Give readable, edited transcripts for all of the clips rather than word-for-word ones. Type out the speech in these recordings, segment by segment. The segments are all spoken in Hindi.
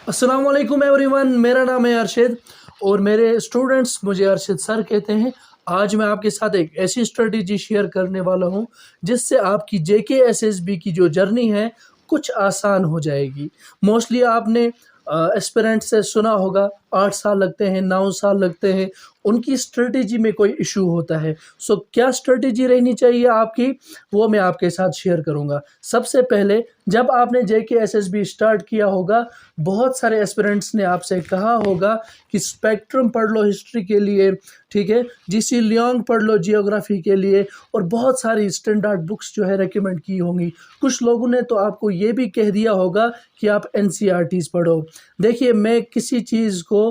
अस्सलाम वालेकुम एवरीवन, मेरा नाम है अरशद और मेरे स्टूडेंट्स मुझे अरशद सर कहते हैं। आज मैं आपके साथ एक ऐसी स्ट्रेटजी शेयर करने वाला हूं जिससे आपकी जेके एसएसबी की जो जर्नी है कुछ आसान हो जाएगी। मोस्टली आपने एस्पिरेंट से सुना होगा 8 साल लगते हैं, 9 साल लगते हैं, उनकी स्ट्रेटजी में कोई इशू होता है। सो क्या स्ट्रेटजी रहनी चाहिए आपकी, वो मैं आपके साथ शेयर करूंगा। सबसे पहले जब आपने जेके एसएसबी स्टार्ट किया होगा, बहुत सारे एस्पिरेंट्स ने आपसे कहा होगा कि स्पेक्ट्रम पढ़ लो हिस्ट्री के लिए, ठीक है, जीसी लियोंग पढ़ लो जियोग्राफी के लिए, और बहुत सारी स्टैंडर्ड बुक्स जो है रेकमेंड की होंगी। कुछ लोगों ने तो आपको ये भी कह दिया होगा कि आप एनसीईआरटीज़ पढ़ो। देखिए, मैं किसी चीज़ को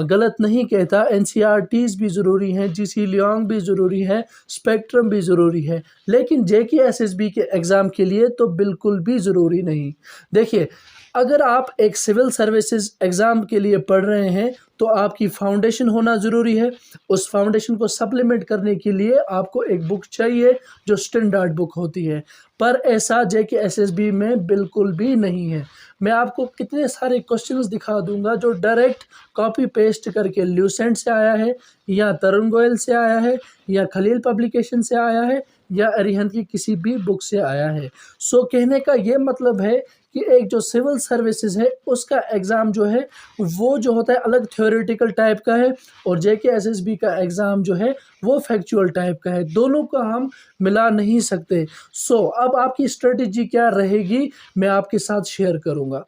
गलत नहीं कहता, एनसीईआरटीज़ भी ज़रूरी हैं, जीसी लियोंग भी ज़रूरी है, स्पेक्ट्रम भी ज़रूरी है, लेकिन जेके एसएसबी के एग्ज़ाम के लिए तो बिल्कुल भी ज़रूरी नहीं। देखिए, अगर आप एक सिविल सर्विसेज एग्ज़ाम के लिए पढ़ रहे हैं तो आपकी फाउंडेशन होना ज़रूरी है। उस फाउंडेशन को सप्लीमेंट करने के लिए आपको एक बुक चाहिए जो स्टैंडर्ड बुक होती है, पर ऐसा जेके एसएसबी में बिल्कुल भी नहीं है। मैं आपको कितने सारे क्वेश्चंस दिखा दूंगा जो डायरेक्ट कॉपी पेस्ट करके ल्यूसेंट से आया है, या तरुण गोयल से आया है, या खलील पब्लिकेशन से आया है, या अरिहंत की किसी भी बुक से आया है। सो कहने का ये मतलब है कि एक जो सिविल सर्विसेज है उसका एग्ज़ाम जो है वो जो होता है अलग थ्योरेटिकल टाइप का है, और जेके एसएसबी का एग्ज़ाम जो है वो फैक्चुअल टाइप का है। दोनों को हम मिला नहीं सकते। सो अब आपकी स्ट्रेटजी क्या रहेगी, मैं आपके साथ शेयर करूँगा।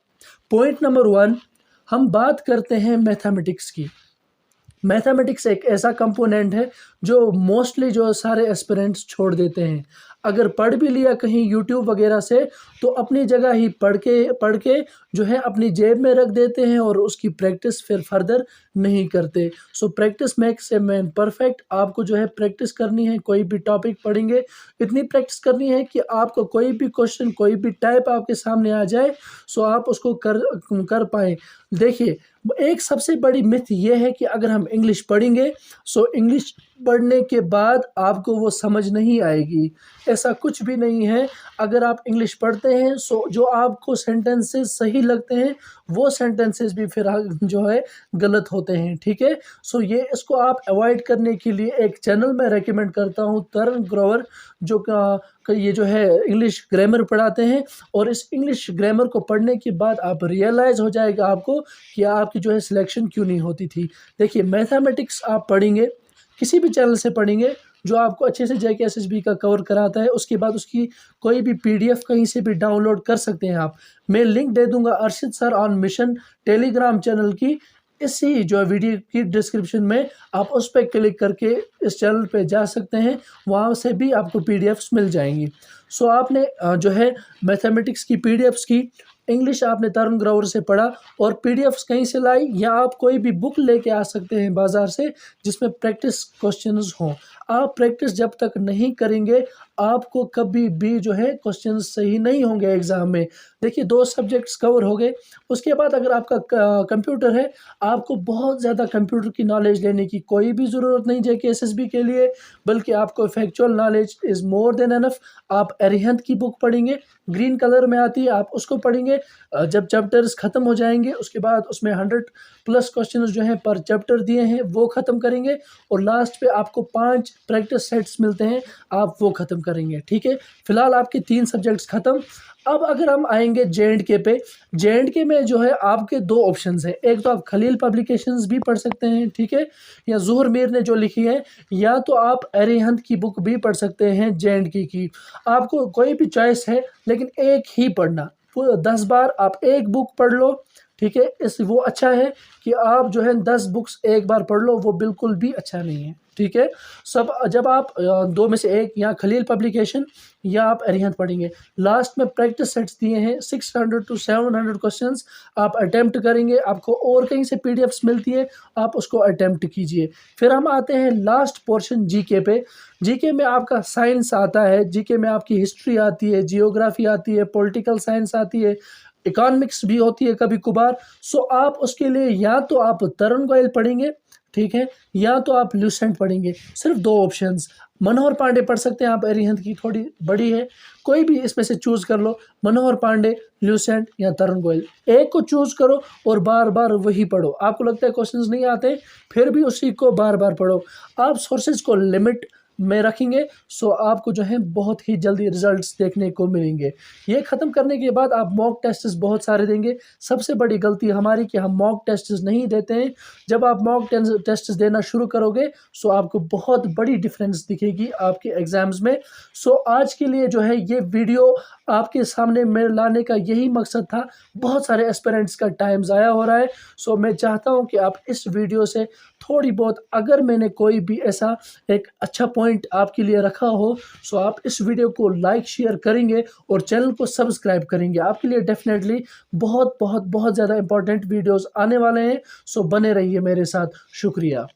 पॉइंट नंबर 1, हम बात करते हैं मैथमेटिक्स की। मैथमेटिक्स एक ऐसा कंपोनेंट है जो मोस्टली जो सारे एस्पिरेंट्स छोड़ देते हैं। अगर पढ़ भी लिया कहीं यूट्यूब वगैरह से, तो अपनी जगह ही पढ़ के जो है अपनी जेब में रख देते हैं और उसकी प्रैक्टिस फिर फर्दर नहीं करते। So practice makes a man perfect. आपको जो है प्रैक्टिस करनी है, कोई भी टॉपिक पढ़ेंगे इतनी प्रैक्टिस करनी है कि आपको कोई भी क्वेश्चन, कोई भी टाइप आपके सामने आ जाए, सो आप उसको कर पाएँ। देखिए, एक सबसे बड़ी मिथ ये है कि अगर हम इंग्लिश पढ़ेंगे, सो इंग्लिश पढ़ने के बाद आपको वो समझ नहीं आएगी। ऐसा कुछ भी नहीं है। अगर आप इंग्लिश पढ़ते हैं, सो जो आपको सेंटेंसेस सही लगते हैं वो सेंटेंसेस भी फिर जो है गलत होते हैं, ठीक है। सो ये इसको आप अवॉइड करने के लिए एक चैनल मैं रेकमेंड करता हूँ, तरुण ग्रोवर, जो ये जो है इंग्लिश ग्रामर पढ़ाते हैं। और इस इंग्लिश ग्रामर को पढ़ने के बाद आप रियलाइज़ हो जाएगा आपको कि आपकी जो है सिलेक्शन क्यों नहीं होती थी। देखिए, मैथमेटिक्स आप पढ़ेंगे, किसी भी चैनल से पढ़ेंगे जो आपको अच्छे से जेके एसएसबी का कवर कराता है, उसके बाद उसकी कोई भी पीडीएफ कहीं से भी डाउनलोड कर सकते हैं आप। मैं लिंक दे दूंगा Arshad sir on mission Telegram channel की, इसी जो वीडियो की डिस्क्रिप्शन में। आप उस पर क्लिक करके इस चैनल पे जा सकते हैं, वहाँ से भी आपको पीडीएफ्स मिल जाएंगी। सो आपने जो है मैथमेटिक्स की पीडीएफ्स की, इंग्लिश आपने तरुण ग्रोवर से पढ़ा, और पीडीएफ्स कहीं से लाई, या आप कोई भी बुक लेके आ सकते हैं बाज़ार से जिसमें प्रैक्टिस क्वेश्चंस हों। आप प्रैक्टिस जब तक नहीं करेंगे, आपको कभी भी जो है क्वेश्चन सही नहीं होंगे एग्ज़ाम में। देखिए, 2 सब्जेक्ट्स कवर हो गए। उसके बाद अगर आपका कंप्यूटर है, आपको बहुत ज़्यादा कंप्यूटर की नॉलेज लेने की कोई भी ज़रूरत नहीं जेके एसएसबी के लिए, बल्कि आपको factual knowledge is more than enough. आप अरिहंत की बुक पढ़ेंगे, ग्रीन कलर में आती है, आप उसको पढ़ेंगे। जब चैप्टर्स ख़त्म हो जाएंगे, उसके बाद उसमें 100 प्लस क्वेश्चन जो हैं पर चैप्टर दिए हैं वो ख़त्म करेंगे, और लास्ट पे आपको 5 प्रैक्टिस सेट्स मिलते हैं, आप वो ख़त्म करेंगे, ठीक है। फिलहाल आपके 3 सब्जेक्ट्स ख़त्म। अब अगर हम आएंगे जेएंडके पे, जेएंडके में जो है आपके 2 ऑप्शंस हैं। एक तो आप खलील पब्लिकेशंस भी पढ़ सकते हैं, ठीक है, या ज़ुहर मीर ने जो लिखी है, या तो आप अरिहंत की बुक भी पढ़ सकते हैं जेएंडके की। आपको कोई भी चॉइस है, लेकिन एक ही पढ़ना। पूरा 10 बार आप एक बुक पढ़ लो, ठीक है। इस वो अच्छा है कि आप जो है 10 बुक्स एक बार पढ़ लो, वो बिल्कुल भी अच्छा नहीं है, ठीक है। सब जब आप 2 में से एक, या खलील पब्लिकेशन या आप अरिहंत पढ़ेंगे, लास्ट में प्रैक्टिस सेट्स दिए हैं 600 टू 700 क्वेश्चंस आप अटेम्प्ट करेंगे। आपको और कहीं से पीडीएफ्स मिलती है, आप उसको अटेम्प्ट कीजिए। फिर हम आते हैं लास्ट पोर्शन जीके पे। जीके में आपका साइंस आता है, जीके में आपकी हिस्ट्री आती है, जियोग्राफी आती है, पॉलिटिकल साइंस आती है, इकोनॉमिक्स भी होती है कभी कभार। सो आप उसके लिए या तो आप तरुण गोयल पढ़ेंगे, ठीक है, या तो आप ल्यूसेंट पढ़ेंगे। सिर्फ 2 ऑप्शंस, मनोहर पांडे पढ़ सकते हैं आप, अरिहंत की थोड़ी बड़ी है, कोई भी इसमें से चूज़ कर लो, मनोहर पांडे, ल्यूसेंट या तरुण गोयल। एक को चूज़ करो और बार-बार वही पढ़ो। आपको लगता है क्वेश्चंस नहीं आते, फिर भी उसी को बार-बार पढ़ो। आप सोर्सेज़ को लिमिट में रखेंगे, सो आपको जो है बहुत ही जल्दी रिजल्ट्स देखने को मिलेंगे। ये ख़त्म करने के बाद आप मॉक टेस्ट्स बहुत सारे देंगे। सबसे बड़ी गलती हमारी कि हम मॉक टेस्ट्स नहीं देते हैं। जब आप मॉक टेस्ट्स देना शुरू करोगे, सो आपको बहुत बड़ी डिफरेंस दिखेगी आपके एग्ज़ाम्स में। सो आज के लिए जो है ये वीडियो आपके सामने में लाने का यही मकसद था। बहुत सारे एस्पिरेंट्स का टाइम ज़ाया हो रहा है, सो मैं चाहता हूँ कि आप इस वीडियो से थोड़ी बहुत, अगर मैंने कोई भी ऐसा एक अच्छा पॉइंट आपके लिए रखा हो, सो आप इस वीडियो को लाइक शेयर करेंगे और चैनल को सब्सक्राइब करेंगे। आपके लिए डेफिनेटली बहुत बहुत बहुत ज़्यादा इंपॉर्टेंट वीडियोस आने वाले हैं, सो बने रहिए मेरे साथ। शुक्रिया।